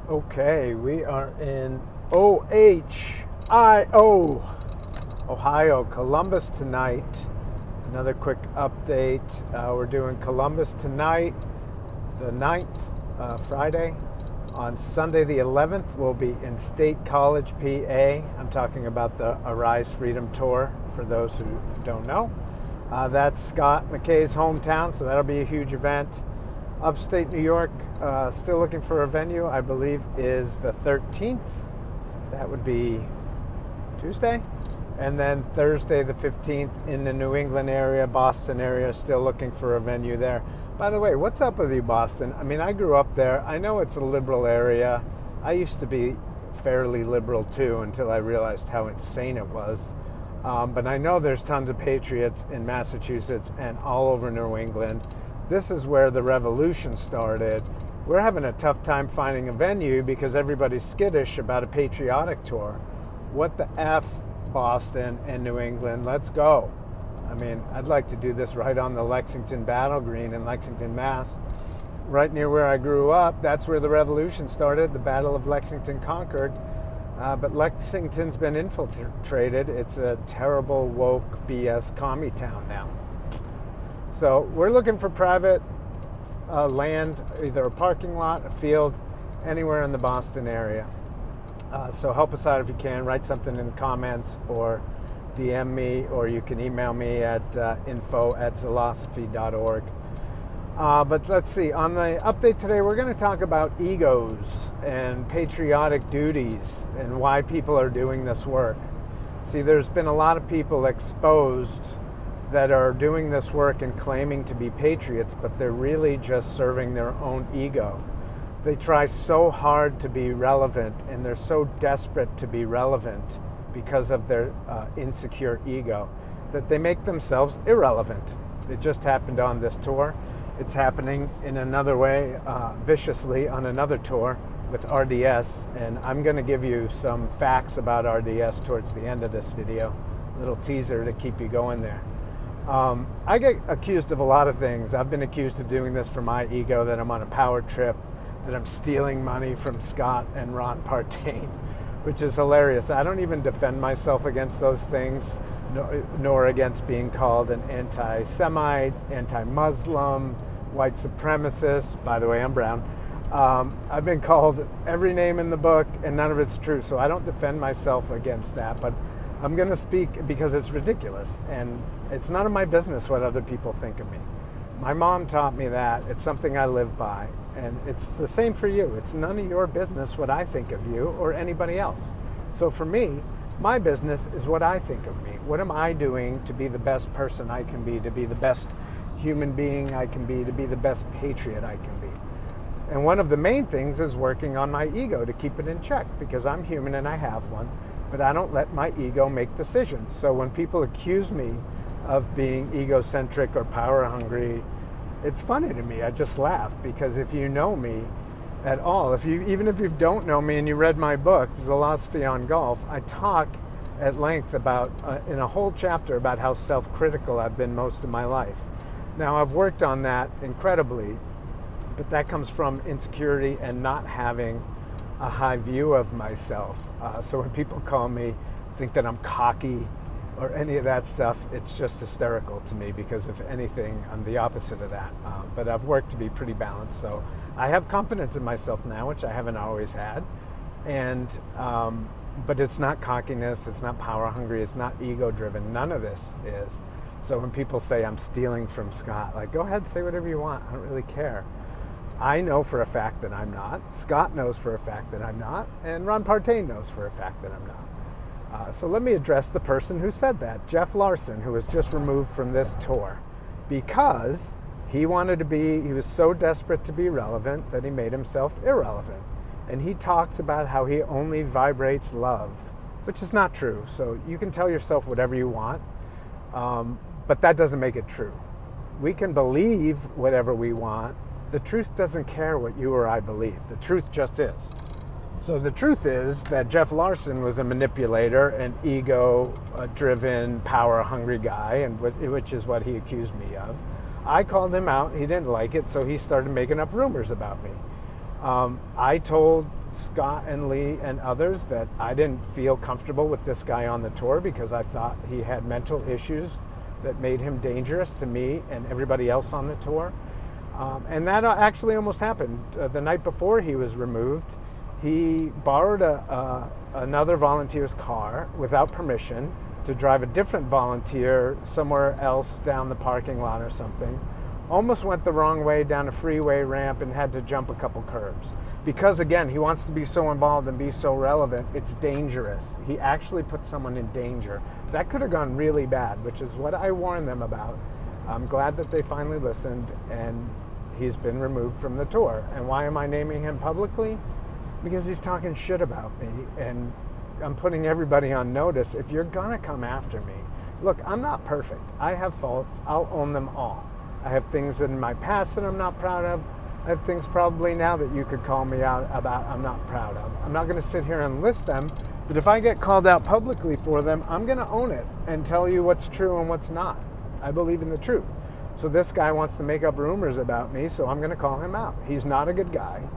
Okay, we are in Ohio, Ohio, Columbus tonight. Another quick update. We're doing Columbus tonight, the 9th, Friday. On Sunday the 11th, we'll be in State College, PA. I'm talking about the Arise Freedom Tour, for those who don't know. That's Scott McKay's hometown, so that'll be a huge event. Upstate New York, still looking for a venue, I believe is the 13th. That would be Tuesday. And then Thursday the 15th in the New England area, Boston area, still looking for a venue there. By the way, what's up with you, Boston? I mean, I grew up there. I know it's a liberal area. I used to be fairly liberal too until I realized how insane it was. But I know there's tons of patriots in Massachusetts and all over New England. This is where the revolution started. We're having a tough time finding a venue because everybody's skittish about a patriotic tour. What the F, Boston and New England? Let's go. I mean, I'd like to do this right on the Lexington Battle Green in Lexington, Mass. Right near where I grew up. That's where the revolution started, the Battle of Lexington Concord. But Lexington's been infiltrated. It's a terrible, woke, BS commie town now. So we're looking for private land, either a parking lot, a field, anywhere in the Boston area. So help us out if you can. Write something in the comments or DM me, or you can email me at info@zilosophy.org. But let's see. On the update today, we're going to talk about egos and patriotic duties and why people are doing this work. See, there's been a lot of people exposed that are doing this work and claiming to be patriots, but they're really just serving their own ego. They try so hard to be relevant, and they're so desperate to be relevant because of their insecure ego that they make themselves irrelevant. It just happened on this tour. It's happening in another way, viciously, on another tour with RDS, and I'm going to give you some facts about RDS towards the end of this video. A little teaser to keep you going there. I get accused of a lot of things. I've been accused of doing this for my ego, that I'm on a power trip, that I'm stealing money from Scott and Ron Partain, which is hilarious. I don't even defend myself against those things, nor against being called an anti-Semite, anti-Muslim, white supremacist. By the way, I'm brown. I've been called every name in the book, and none of it's true, so I don't defend myself against that. But I'm going to speak because it's ridiculous, and it's none of my business what other people think of me. My mom taught me that. It's something I live by, and it's the same for you. It's none of your business what I think of you or anybody else. So for me, my business is what I think of me. What am I doing to be the best person I can be, to be the best human being I can be, to be the best patriot I can be? And one of the main things is working on my ego to keep it in check, because I'm human and I have one, but I don't let my ego make decisions. So when people accuse me of being egocentric or power hungry, it's funny to me. I just laugh, because if you know me at all, even if you don't know me and you read my book, Philosophy on Golf, I talk at length about, in a whole chapter, about how self-critical I've been most of my life. Now, I've worked on that incredibly, but that comes from insecurity and not having a high view of myself. So when people call me, think that I'm cocky or any of that stuff, it's just hysterical to me, because if anything, I'm the opposite of that. But I've worked to be pretty balanced. So I have confidence in myself now, which I haven't always had. And but it's not cockiness, it's not power hungry, it's not ego driven. None of this is. So when people say I'm stealing from Scott, like, go ahead, say whatever you want. I don't really care. I know for a fact that I'm not. Scott knows for a fact that I'm not. And Ron Partain knows for a fact that I'm not. So let me address the person who said that, Jeff Larson, who was just removed from this tour because he was so desperate to be relevant that he made himself irrelevant. And he talks about how he only vibrates love, which is not true. So you can tell yourself whatever you want, but that doesn't make it true. We can believe whatever we want. The truth doesn't care what you or I believe. The truth just is. So the truth is that Jeff Larson was a manipulator, an ego-driven, power-hungry guy, and which is what he accused me of. I called him out. He didn't like it, so he started making up rumors about me. I told Scott and Lee and others that I didn't feel comfortable with this guy on the tour because I thought he had mental issues that made him dangerous to me and everybody else on the tour. And that actually almost happened. The night before he was removed, he borrowed another volunteer's car without permission to drive a different volunteer somewhere else down the parking lot or something. Almost went the wrong way down a freeway ramp and had to jump a couple curbs. Because again, he wants to be so involved and be so relevant, it's dangerous. He actually put someone in danger. That could have gone really bad, which is what I warned them about. I'm glad that they finally listened, and he's been removed from the tour. And why am I naming him publicly? Because he's talking shit about me, and I'm putting everybody on notice. If you're gonna come after me, look, I'm not perfect. I have faults. I'll own them all. I have things in my past that I'm not proud of. I have things probably now that you could call me out about I'm not proud of. I'm not gonna sit here and list them, but if I get called out publicly for them, I'm gonna own it and tell you what's true and what's not. I believe in the truth. So this guy wants to make up rumors about me, so I'm gonna call him out. He's not a good guy.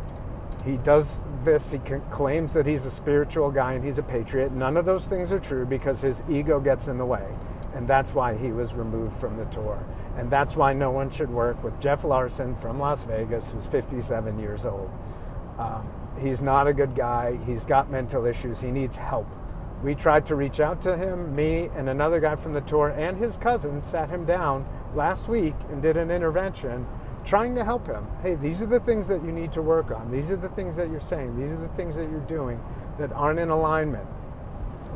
He does this, he claims that he's a spiritual guy and he's a patriot. None of those things are true because his ego gets in the way. And that's why he was removed from the tour. And that's why no one should work with Jeff Larson from Las Vegas, who's 57 years old. He's not a good guy. He's got mental issues. He needs help. We tried to reach out to him. Me and another guy from the tour and his cousin sat him down last week and did an intervention trying to help him. Hey, these are the things that you need to work on. These are the things that you're saying. These are the things that you're doing that aren't in alignment.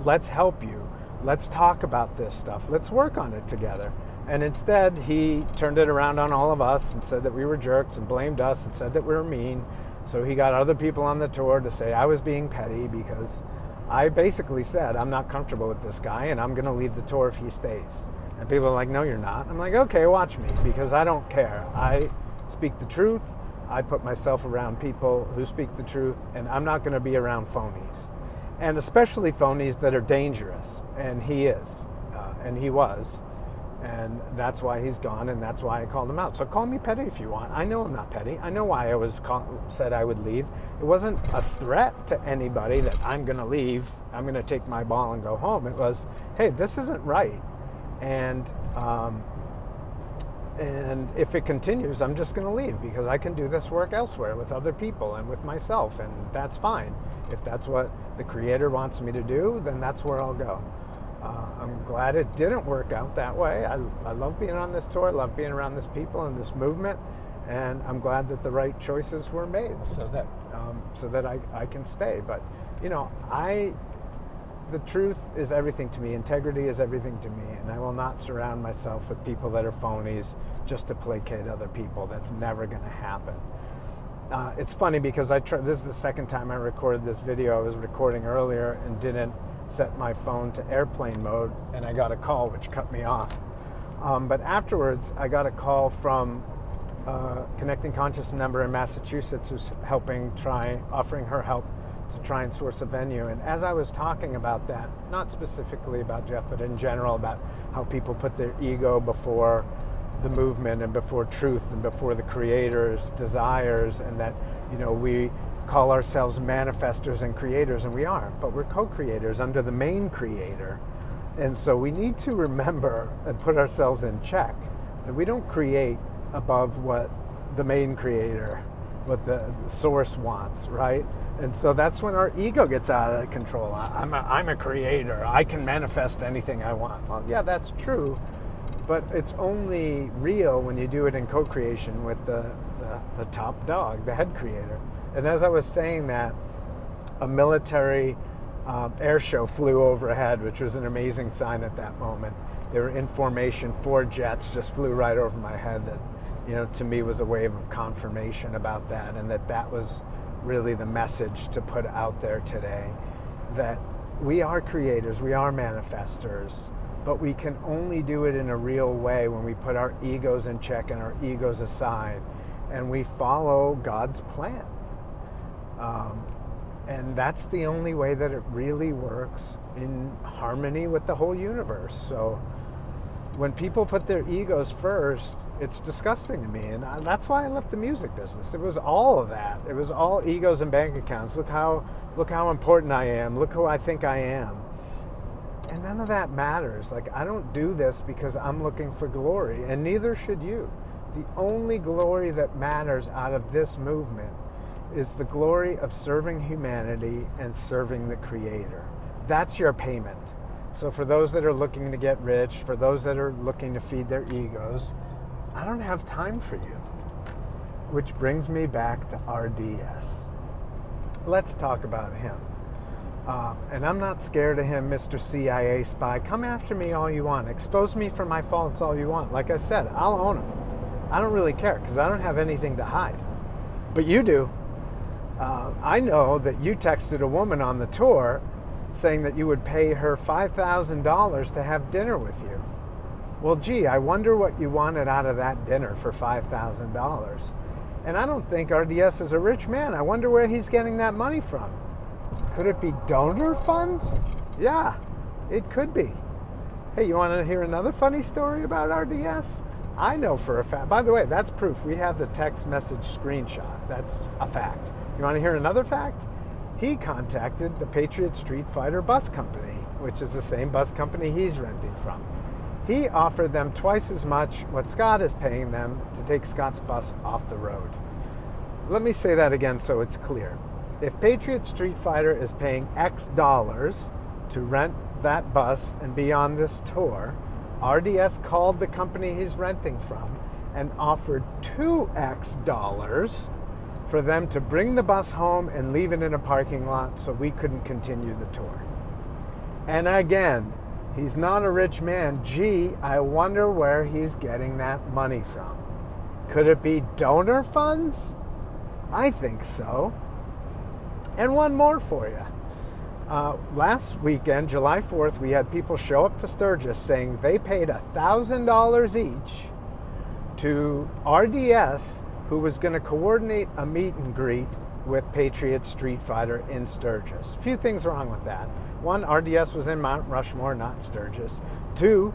Let's help you. Let's talk about this stuff. Let's work on it together. And instead, he turned it around on all of us and said that we were jerks and blamed us and said that we were mean. So he got other people on the tour to say I was being petty because I basically said I'm not comfortable with this guy and I'm going to leave the tour if he stays. And people are like, no, you're not. I'm like, okay, watch me, because I don't care. I speak the truth. I put myself around people who speak the truth, and I'm not going to be around phonies. And especially phonies that are dangerous. And he is. And he was. And that's why he's gone, and that's why I called him out. So call me petty if you want. I know I'm not petty. I know why I said I would leave. It wasn't a threat to anybody that I'm going to leave. I'm going to take my ball and go home. It was, hey, this isn't right. And if it continues, I'm just going to leave because I can do this work elsewhere with other people and with myself, and that's fine. If that's what the Creator wants me to do, then that's where I'll go. I'm glad it didn't work out that way. I love being on this tour. I love being around this people and this movement, and I'm glad that the right choices were made so that I can stay. But the truth is everything to me. Integrity is everything to me, and I will not surround myself with people that are phonies just to placate other people. That's never going to happen. It's funny because this is the second time I recorded this video. I was recording earlier and didn't set my phone to airplane mode, and I got a call which cut me off. But afterwards, I got a call from a Connecting Conscious member in Massachusetts who's offering her help to try and source a venue. And as I was talking about that, not specifically about Jeff, but in general about how people put their ego before the movement and before truth and before the Creator's desires, and that we call ourselves manifestors and creators, and we are, but we're co-creators under the main Creator. And so we need to remember and put ourselves in check that we don't create above what the main Creator, what the source wants, right? And so that's when our ego gets out of control. I'm a creator. I can manifest anything I want. Well, yeah, that's true, but it's only real when you do it in co-creation with the top dog, the head creator. And as I was saying that, a military air show flew overhead, which was an amazing sign at that moment. They were in formation. 4 jets just flew right over my head. That, to me was a wave of confirmation about that, and that was really the message to put out there today, that we are creators, we are manifestors, but we can only do it in a real way when we put our egos in check and our egos aside, and we follow God's plan. And that's the only way that it really works in harmony with the whole universe. So when people put their egos first, it's disgusting to me. And that's why I left the music business. It was all of that. It was all egos and bank accounts. Look how important I am. Look who I think I am. And none of that matters. Like, I don't do this because I'm looking for glory, and neither should you. The only glory that matters out of this movement is the glory of serving humanity and serving the Creator. That's your payment. So for those that are looking to get rich, for those that are looking to feed their egos, I don't have time for you. Which brings me back to RDS. Let's talk about him. And I'm not scared of him, Mr. CIA spy. Come after me all you want. Expose me for my faults all you want. Like I said, I'll own him. I don't really care because I don't have anything to hide. But you do. I know that you texted a woman on the tour saying that you would pay her $5,000 to have dinner with you. Well, gee, I wonder what you wanted out of that dinner for $5,000. And I don't think RDS is a rich man. I wonder where he's getting that money from. Could it be donor funds? Yeah, it could be. Hey, you want to hear another funny story about RDS? I know for a fact. By the way, that's proof. We have the text message screenshot. That's a fact. You want to hear another fact? He contacted the Patriot Street Fighter bus company, which is the same bus company he's renting from. He offered them twice as much what Scott is paying them to take Scott's bus off the road. Let me say that again so it's clear. If Patriot Street Fighter is paying X dollars to rent that bus and be on this tour, RDS called the company he's renting from and offered 2X dollars for them to bring the bus home and leave it in a parking lot so we couldn't continue the tour. And again, he's not a rich man. Gee, I wonder where he's getting that money from. Could it be donor funds? I think so. And one more for you. Last weekend, July 4th, we had people show up to Sturgis saying they paid $1,000 each to RDS, who was going to coordinate a meet and greet with Patriot Street Fighter in Sturgis. A few things wrong with that. One, RDS was in Mount Rushmore, not Sturgis. Two,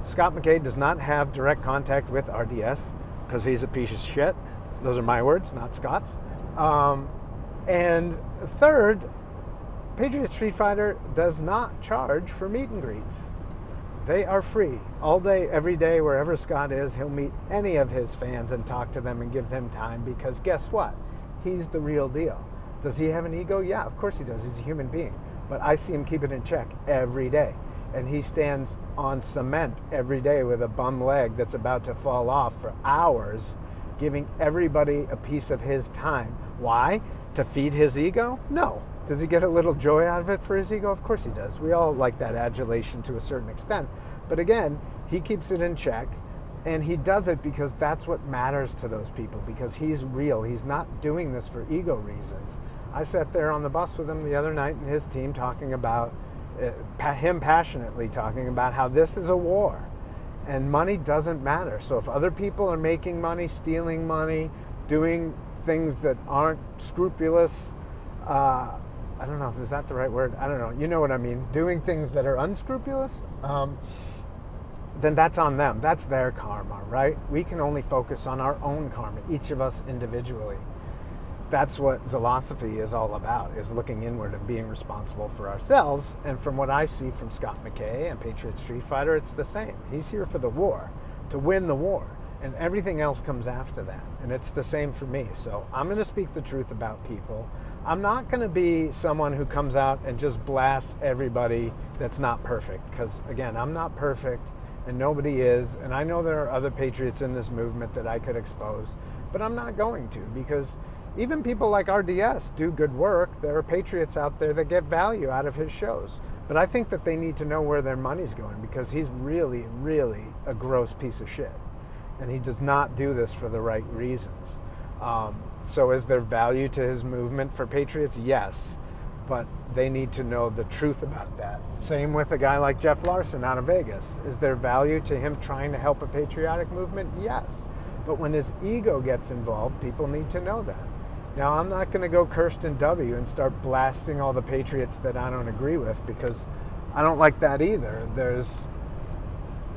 Scott McKay does not have direct contact with RDS because he's a piece of shit. Those are my words, not Scott's. And third, Patriot Street Fighter does not charge for meet and greets. They are free. All day, every day, wherever Scott is, he'll meet any of his fans and talk to them and give them time because guess what? He's the real deal. Does he have an ego? Yeah, of course he does. He's a human being. But I see him keep it in check every day. And he stands on cement every day with a bum leg that's about to fall off for hours, giving everybody a piece of his time. Why? To feed his ego? No. Does he get a little joy out of it for his ego? Of course he does. We all like that adulation to a certain extent. But again, he keeps it in check, and he does it because that's what matters to those people, because he's real. He's not doing this for ego reasons. I sat there on the bus with him the other night and his team talking about, him passionately talking about how this is a war, and money doesn't matter. So if other people are making money, stealing money, doing things that aren't scrupulous, I don't know if is that the right word. I don't know. You know what I mean. Doing things that are unscrupulous, then that's on them. That's their karma, right? We can only focus on our own karma, each of us individually. That's what Zilosophy is all about, is looking inward and being responsible for ourselves. And from what I see from Scott McKay and Patriot Street Fighter, it's the same. He's here for the war, to win the war. And everything else comes after that. And it's the same for me. So I'm going to speak the truth about people. I'm not going to be someone who comes out and just blasts everybody that's not perfect. Because, again, I'm not perfect and nobody is. And I know there are other patriots in this movement that I could expose. But I'm not going to, because even people like RDS do good work. There are patriots out there that get value out of his shows. But I think that they need to know where their money's going, because he's really, really a gross piece of shit. And he does not do this for the right reasons. So is there value to his movement for patriots? Yes. But they need to know the truth about that. Same with a guy like Jeff Larson out of Vegas. Is there value to him trying to help a patriotic movement? Yes. But when his ego gets involved, people need to know that. Now, I'm not going to go Kirsten W. and start blasting all the patriots that I don't agree with, because I don't like that either.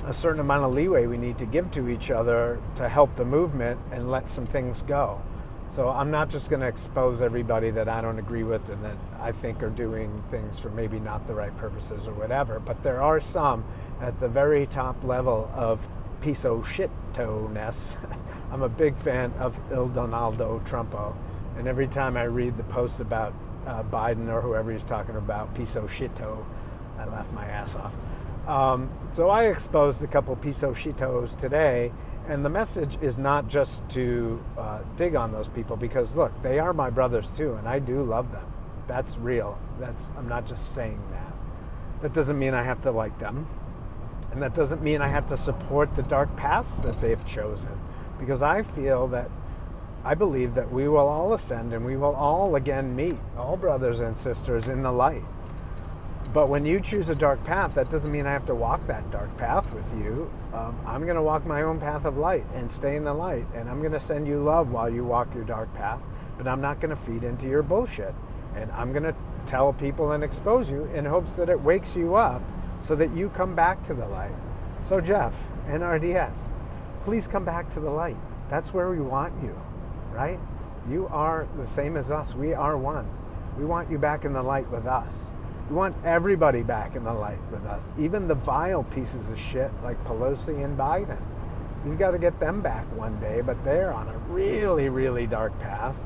a certain amount of leeway we need to give to each other to help the movement and let some things go. So I'm not just going to expose everybody that I don't agree with and that I think are doing things for maybe not the right purposes or whatever, but there are some at the very top level of piece of shit-to-ness. I'm a big fan of Il Donaldo Trumpo, and every time I read the posts about Biden or whoever he's talking about, piece of shit-to, I laugh my ass off. So I exposed a couple piece of shit-tos today, and the message is not just to dig on those people, because look, they are my brothers too, and I do love them. That's real. I'm not just saying that. That doesn't mean I have to like them, and that doesn't mean I have to support the dark paths that they've chosen, because I believe that we will all ascend and we will all again meet, all brothers and sisters, in the light. But when you choose a dark path, that doesn't mean I have to walk that dark path with you. I'm going to walk my own path of light and stay in the light. And I'm going to send you love while you walk your dark path. But I'm not going to feed into your bullshit. And I'm going to tell people and expose you in hopes that it wakes you up so that you come back to the light. So Jeff and RDS, please come back to the light. That's where we want you, right? You are the same as us. We are one. We want you back in the light with us. We want everybody back in the light with us, even the vile pieces of shit like Pelosi and Biden. You've got to get them back one day, but they're on a really, really dark path.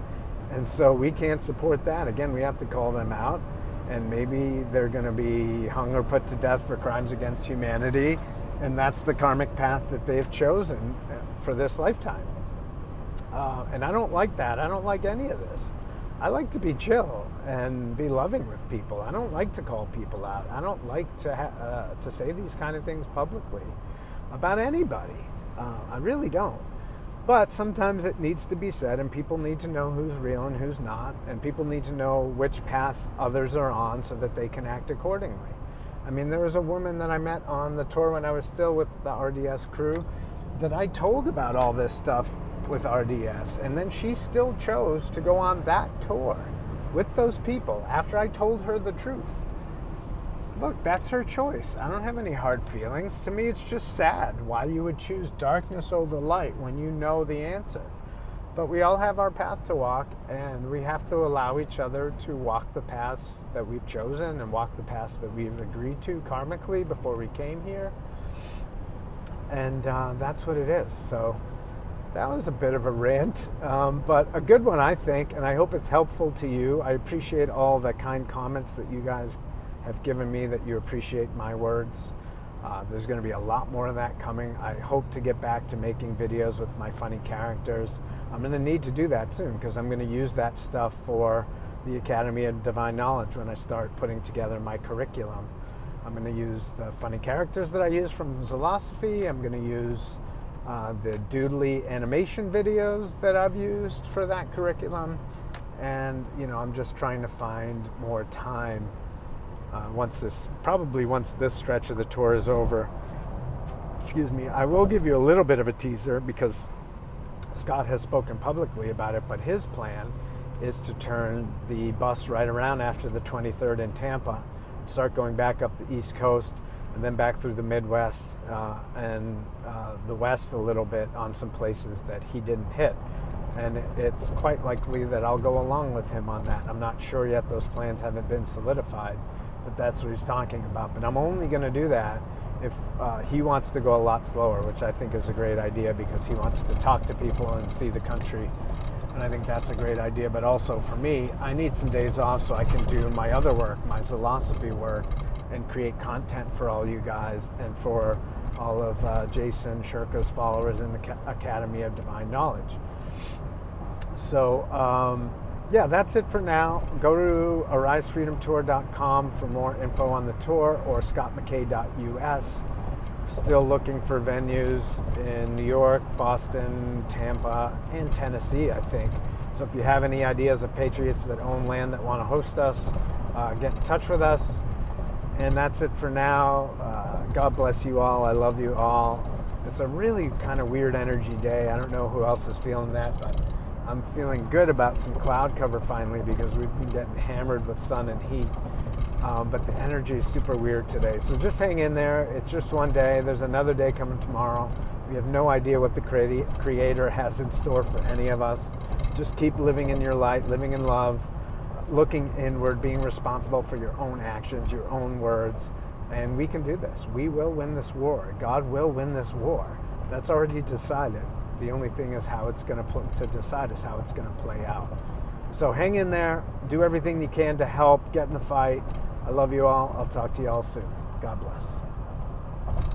And so we can't support that. Again, we have to call them out, and maybe they're going to be hung or put to death for crimes against humanity. And that's the karmic path that they've chosen for this lifetime. And I don't like that. I don't like any of this. I like to be chill and be loving with people. I don't like to call people out. I don't like to say these kind of things publicly about anybody. I really don't. But sometimes it needs to be said, and people need to know who's real and who's not, and people need to know which path others are on so that they can act accordingly. I mean, there was a woman that I met on the tour when I was still with the RDS crew that I told about all this stuff with RDS, and then she still chose to go on that tour with those people after I told her the truth. Look, that's her choice. I don't have any hard feelings. To me, it's just sad why you would choose darkness over light when you know the answer. But we all have our path to walk, and we have to allow each other to walk the paths that we've chosen and walk the paths that we've agreed to karmically before we came here. And that's what it is. So that was a bit of a rant, but a good one, I think, and I hope it's helpful to you. I appreciate all the kind comments that you guys have given me, that you appreciate my words. There's going to be a lot more of that coming. I hope to get back to making videos with my funny characters. I'm going to need to do that soon, because I'm going to use that stuff for the Academy of Divine Knowledge when I start putting together my curriculum. I'm going to use the funny characters that I use from Philosophy. I'm going to use the doodly animation videos that I've used for that curriculum. And, I'm just trying to find more time once this stretch of the tour is over. Excuse me. I will give you a little bit of a teaser, because Scott has spoken publicly about it, but his plan is to turn the bus right around after the 23rd in Tampa, start going back up the East Coast, and then back through the Midwest and the West a little bit on some places that he didn't hit. And it's quite likely that I'll go along with him on that. I'm not sure yet. Those plans haven't been solidified, but that's what he's talking about. But I'm only going to do that if he wants to go a lot slower, which I think is a great idea, because he wants to talk to people and see the country. And I think that's a great idea. But also for me, I need some days off so I can do my other work, my philosophy work, and create content for all you guys and for all of Jason Shirka's followers in the Academy of Divine Knowledge. So, yeah, that's it for now. Go to arisefreedomtour.com for more info on the tour, or scottmckay.us. Still looking for venues in New York, Boston, Tampa, and Tennessee, I think. So if you have any ideas of patriots that own land that want to host us, get in touch with us. And that's it for now. God bless you all. I love you all. It's a really kind of weird energy day. I don't know who else is feeling that, but I'm feeling good about some cloud cover finally, because we've been getting hammered with sun and heat. But the energy is super weird today. So just hang in there. It's just one day. There's another day coming tomorrow. We have no idea what the Creator has in store for any of us. Just keep living in your light, living in love, looking inward, being responsible for your own actions, your own words. And we can do this. We will win this war. God will win this war. That's already decided. The only thing is how it's going to decide is how it's going to play out. So hang in there. Do everything you can to help get in the fight. I love you all. I'll talk to you all soon. God bless.